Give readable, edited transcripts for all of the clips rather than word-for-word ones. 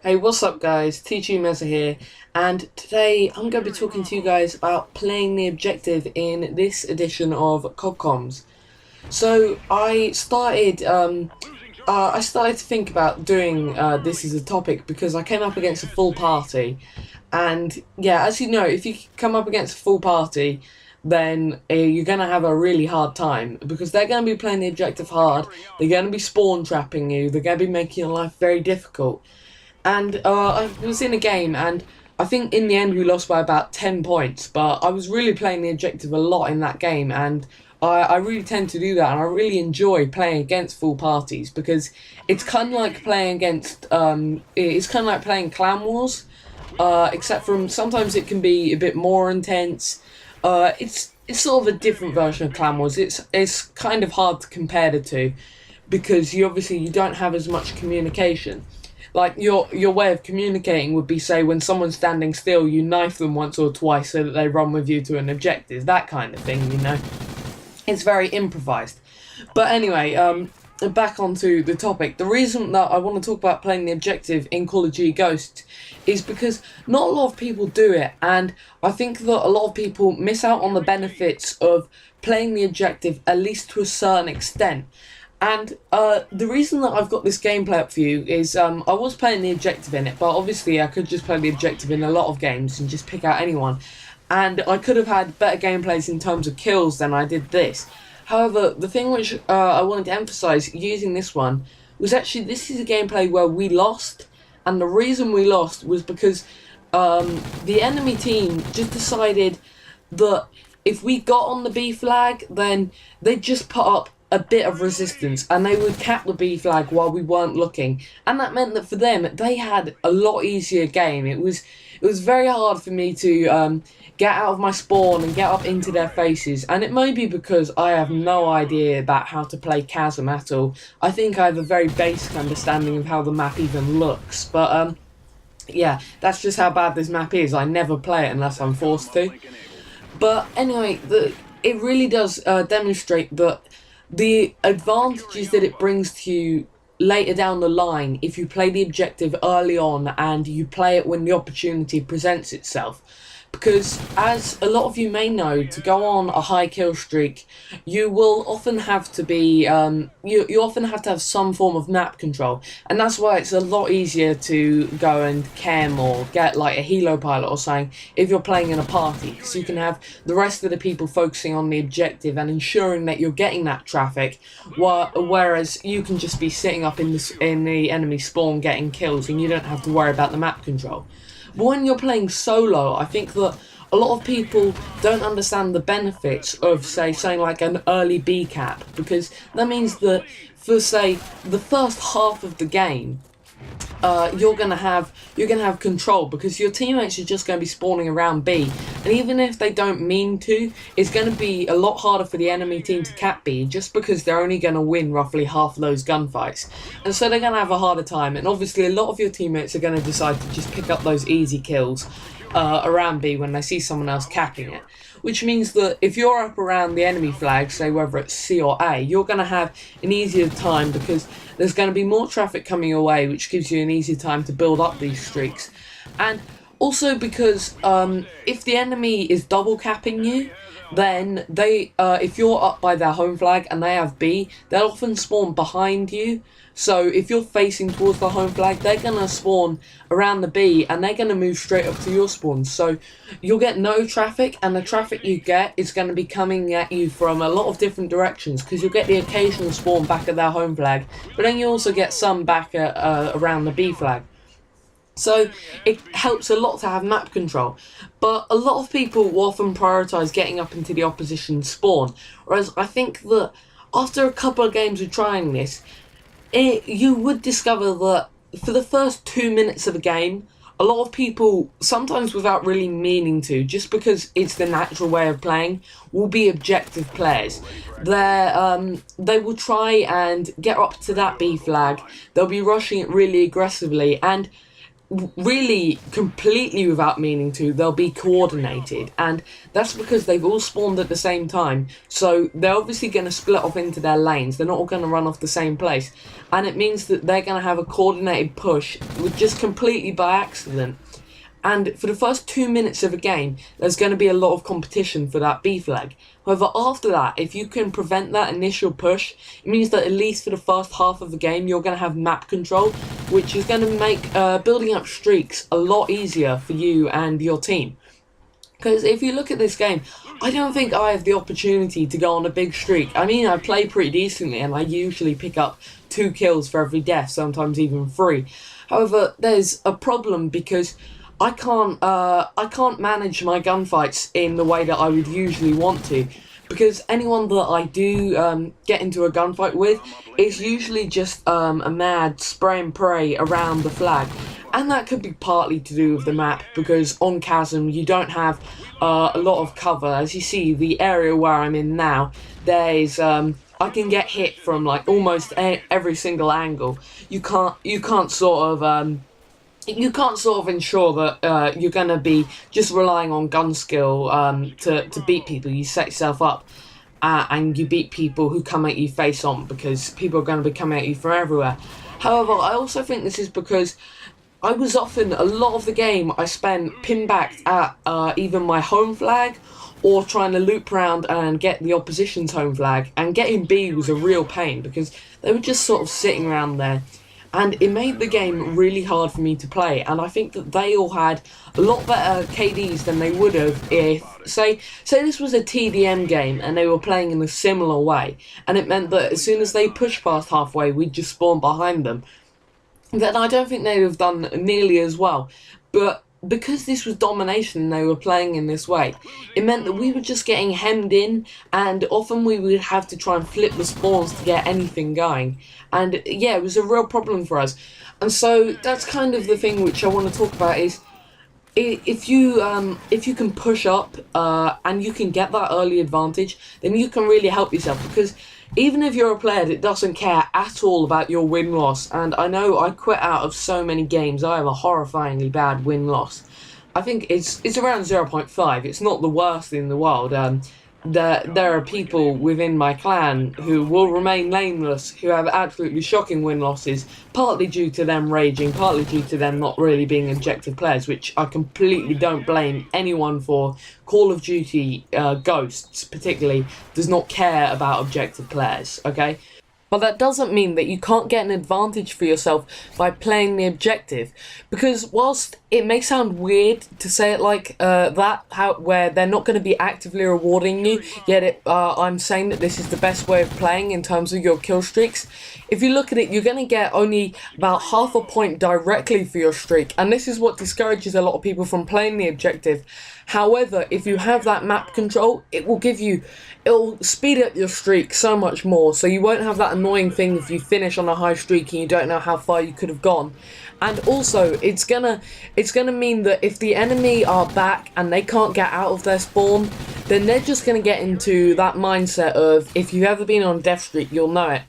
Hey, what's up guys, TG Meza here, and today I'm going to be talking to you guys about playing the objective in this edition of CoDComs. So I started to think about doing this as a topic because I came up against a full party, and yeah, as you know, if you come up against a full party, then you're going to have a really hard time because they're going to be playing the objective hard, they're going to be spawn trapping you, they're going to be making your life very difficult. And I was in a game, and I think in the end we lost by about 10 points, but I was really playing the objective a lot in that game, and I really tend to do that, and I really enjoy playing against full parties because it's kind of like playing against, it's kind of like playing Clan Wars, except from sometimes it can be a bit more intense. It's sort of a different version of Clan Wars. It's kind of hard to compare the two because you don't have as much communication. Like, your way of communicating would be, say, when someone's standing still, you knife them once or twice so that they run with you to an objective, that kind of thing, you know. It's very improvised. But anyway, back onto the topic. The reason that I want to talk about playing the objective in Call of Duty Ghosts is because not a lot of people do it, and I think that a lot of people miss out on the benefits of playing the objective, at least to a certain extent. And the reason that I've got this gameplay up for you is I was playing the objective in it, but obviously I could just play the objective in a lot of games and just pick out anyone. And I could have had better gameplays in terms of kills than I did this. However, the thing which I wanted to emphasise using this one was actually this is a gameplay where we lost. And the reason we lost was because the enemy team just decided that if we got on the B flag, then they'd just put up a bit of resistance and they would cap the B flag while we weren't looking, and that meant that for them they had a lot easier game. It was very hard for me to get out of my spawn and get up into their faces, and it may be because I have no idea about how to play Chasm at all. I think I have a very basic understanding of how the map even looks, but yeah, that's just how bad this map is. I never play it unless I'm forced to. But anyway, it really does demonstrate that the advantages that it brings to you later down the line if you play the objective early on and you play it when the opportunity presents itself. Because, as a lot of you may know, to go on a high kill streak, you will often have to be, you often have to have some form of map control. And that's why it's a lot easier to go and chem or get like a helo pilot or something if you're playing in a party. Because you can have the rest of the people focusing on the objective and ensuring that you're getting that traffic, whereas you can just be sitting up in the enemy spawn getting kills and you don't have to worry about the map control. But when you're playing solo, I think that a lot of people don't understand the benefits of, say, something like an early B cap, because that means that for, say, the first half of the game, you're gonna have control because your teammates are just going to be spawning around B, and even if they don't mean to, it's going to be a lot harder for the enemy team to cap B just because they're only going to win roughly half of those gunfights, and so they're going to have a harder time. And obviously a lot of your teammates are going to decide to just pick up those easy kills around B when they see someone else capping it, which means that if you're up around the enemy flag, say whether it's C or A, you're going to have an easier time because there's going to be more traffic coming your way, which gives you an easier time to build up these streaks. And also because if the enemy is double capping you, then they, if you're up by their home flag and they have B, they'll often spawn behind you. So if you're facing towards the home flag, they're going to spawn around the B and they're going to move straight up to your spawn. So you'll get no traffic, and the traffic you get is going to be coming at you from a lot of different directions because you'll get the occasional spawn back at their home flag, but then you also get some back at, around the B flag. So it helps a lot to have map control, but a lot of people will often prioritise getting up into the opposition spawn, whereas I think that after a couple of games of trying this, you would discover that for the first 2 minutes of a game, a lot of people, sometimes without really meaning to, just because it's the natural way of playing, will be objective players. They will try and get up to that B flag, they'll be rushing it really aggressively, and really completely without meaning to, they'll be coordinated, and that's because they've all spawned at the same time, so they're obviously going to split off into their lanes. They're not all going to run off the same place, and it means that they're going to have a coordinated push with just completely by accident. And for the first 2 minutes of a game, there's going to be a lot of competition for that B flag. However, after that, if you can prevent that initial push, it means that at least for the first half of the game, you're going to have map control, which is going to make building up streaks a lot easier for you and your team. Because if you look at this game, I don't think I have the opportunity to go on a big streak. I mean, I play pretty decently, and I usually pick up 2 kills for every death, sometimes even 3. However, there's a problem because I can't manage my gunfights in the way that I would usually want to, because anyone that I do get into a gunfight with is usually just a mad spray and pray around the flag, and that could be partly to do with the map, because on Chasm you don't have a lot of cover. As you see, the area where I'm in now, there's I can get hit from like almost every single angle. You can't sort of ensure that you're going to be just relying on gun skill to beat people. You set yourself up and you beat people who come at you face on, because people are going to be coming at you from everywhere. However, I also think this is because I was often, a lot of the game, I spent pinbacked at either my home flag or trying to loop around and get the opposition's home flag. And getting B was a real pain because they were just sort of sitting around there. And it made the game really hard for me to play, and I think that they all had a lot better KDs than they would have if, say this was a TDM game and they were playing in a similar way, and it meant that as soon as they pushed past halfway, we'd just spawn behind them. Then I don't think they'd have done nearly as well. But because this was domination and they were playing in this way, it meant that we were just getting hemmed in, and often we would have to try and flip the spawns to get anything going. And yeah, it was a real problem for us. And so that's kind of the thing which I want to talk about is, if you can push up and you can get that early advantage, then you can really help yourself, because even if you're a player that doesn't care at all about your win-loss, and I know I quit out of so many games, I have a horrifyingly bad win-loss. I think it's around 0.5, it's not the worst in the world. There are people within my clan who will remain nameless who have absolutely shocking win-losses, partly due to them raging, partly due to them not really being objective players, which I completely don't blame anyone for. Call of Duty Ghosts, particularly, does not care about objective players, okay? But that doesn't mean that you can't get an advantage for yourself by playing the objective, because whilst it may sound weird to say it like where they're not going to be actively rewarding you, yet I'm saying that this is the best way of playing in terms of your kill streaks. If you look at it, you're going to get only about half a point directly for your streak, and this is what discourages a lot of people from playing the objective. However, if you have that map control, it'll speed up your streak so much more, so you won't have that annoying thing if you finish on a high streak and you don't know how far you could have gone. And also, it's gonna mean that if the enemy are back and they can't get out of their spawn, then they're just gonna get into that mindset of, if you've ever been on a death streak, you'll know it.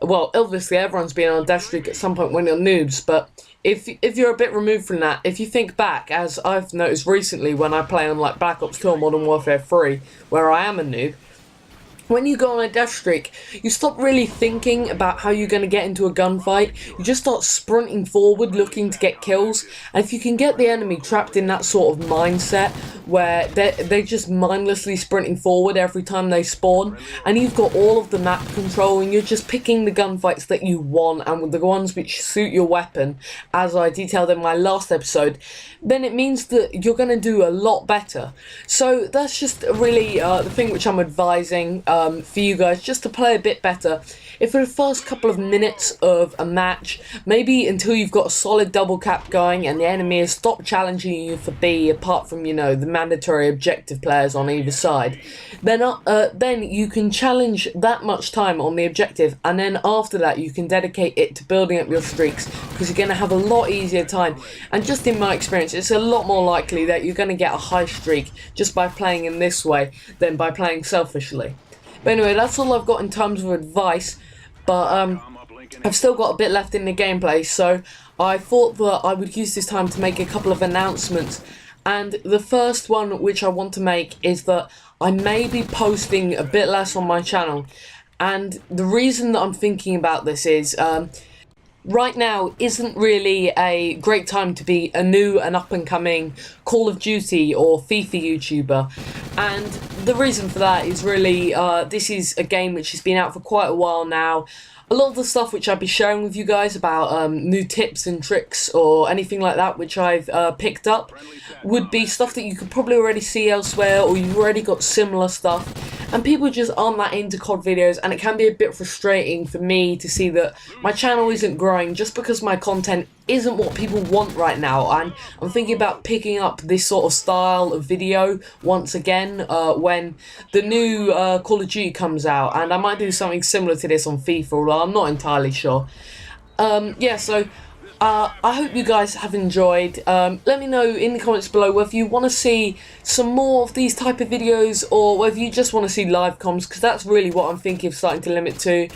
Well, obviously everyone's been on a death streak at some point when you're noobs, but if you're a bit removed from that, if you think back, as I've noticed recently when I play on like Black Ops 2 or Modern Warfare 3, where I am a noob, when you go on a death streak, you stop really thinking about how you're going to get into a gunfight. You just start sprinting forward, looking to get kills. And if you can get the enemy trapped in that sort of mindset, where they're just mindlessly sprinting forward every time they spawn, and you've got all of the map control, and you're just picking the gunfights that you want, and the ones which suit your weapon, as I detailed in my last episode, then it means that you're going to do a lot better. So that's just really the thing which I'm advising for you guys, just to play a bit better. If for the first couple of minutes of a match, maybe until you've got a solid double cap going and the enemy has stopped challenging you for B, apart from, you know, the mandatory objective players on either side, then you can challenge that much time on the objective, and then after that you can dedicate it to building up your streaks, because you're going to have a lot easier time. And just in my experience, it's a lot more likely that you're going to get a high streak just by playing in this way than by playing selfishly. But anyway, that's all I've got in terms of advice. But I've still got a bit left in the gameplay, so I thought that I would use this time to make a couple of announcements. And the first one which I want to make is that I may be posting a bit less on my channel. And the reason that I'm thinking about this is right now isn't really a great time to be a new and up-and-coming Call of Duty or FIFA YouTuber. And the reason for that is really, this is a game which has been out for quite a while now. A lot of the stuff which I'd be sharing with you guys about new tips and tricks or anything like that which I've picked up would be stuff that you could probably already see elsewhere, or you've already got similar stuff, and people just aren't that into COD videos, and it can be a bit frustrating for me to see that my channel isn't growing just because my content isn't what people want right now. And I'm thinking about picking up this sort of style of video once again when the new Call of Duty comes out, and I might do something similar to this on FIFA, although I'm not entirely sure. Yeah, so I hope you guys have enjoyed. Let me know in the comments below whether you want to see some more of these type of videos, or whether you just want to see live comms, because that's really what I'm thinking of starting to limit to.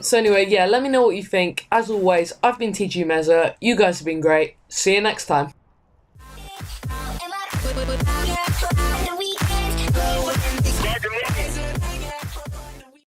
So anyway, yeah, let me know what you think. As always, I've been TG Meza. You guys have been great. See you next time.